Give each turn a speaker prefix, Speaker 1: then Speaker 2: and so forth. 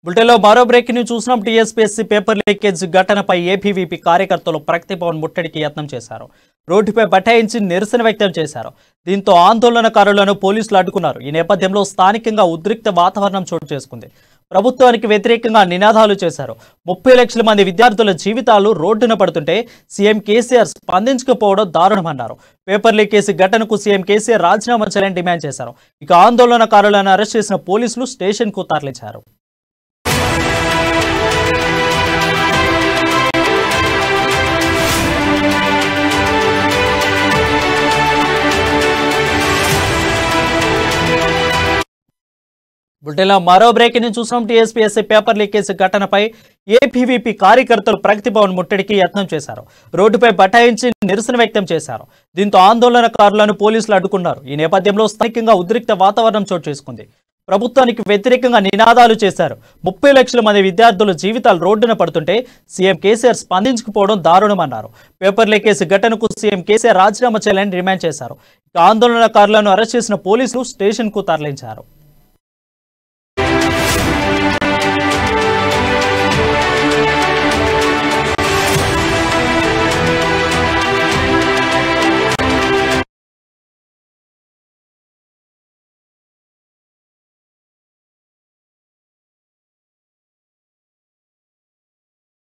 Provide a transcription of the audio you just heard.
Speaker 1: బులెటిన్లో మరో breaking news చూస్తున్నాం. టీఎస్పీఎస్సీ పేపర్ లీకేజ్ ఘటనపై ఏబీవీపీ కార్యకర్తలు ప్రగతి భవన్ ముట్టడికి యత్నం చేశారు. రోడ్డుపై బైఠాయించి నిరసన వ్యక్తం చేశారు. దీంతో ఆందోళనకారులను పోలీసులు అడ్డుకున్నారు. ఈ నేపథ్యంలో స్థానికంగా ఉద్రిక్త వాతావరణం చోటు చేసుకుంది. ప్రభుత్వానికి వ్యతిరేకంగా నినాదాలు చేశారు. 30 లక్షల మంది విద్యార్థుల జీవితాలు రోడ్డున పడుతుంటే సీఎం కేసీఆర్ స్పందించకపోవడం దారుణమన్నారు. పేపర్ లీకేజ్ ఘటనకు సీఎం కేసీఆర్ రాజీనామా చేయాలని డిమాండ్ చేశారు. ఇక ఆందోళనకారులను అరెస్ట్ చేసిన పోలీసులు స్టేషన్కు తరలించారు. బులెటిన్లో మరో బ్రేకింగ్ న్యూస్ చూస్తున్నాం. టీఎస్పీఎస్సీ పేపర్ లీకేజ్ ఘటనపై ఏబీవీపీ కార్యకర్తలు ప్రగతి భవన్ ముట్టడికి యత్నం చేశారు. రోడ్డుపై బైఠాయించి నిరసన వ్యక్తం చేశారు. దీంతో ఆందోళనకారులను పోలీసులు అడ్డుకున్నారు. ఈ నేపథ్యంలో స్థానికంగా ఉద్రిక్త వాతావరణం చోటు చేసుకుంది. ప్రభుత్వానికి వ్యతిరేకంగా నినాదాలు చేశారు. 30 లక్షల మంది విద్యార్థుల జీవితాలు రోడ్డున పడుతుంటే సీఎం కేసీఆర్ స్పందించకపోవడం దారుణమన్నారు. పేపర్ లీకేజ్ ఘటనకు సీఎం కేసీఆర్ రాజీనామా చేయాలని డిమాండ్ చేశారు. ఇక ఆందోళనకారులను అరెస్ట్ చేసిన పోలీసులు స్టేషన్కు తరలించారు.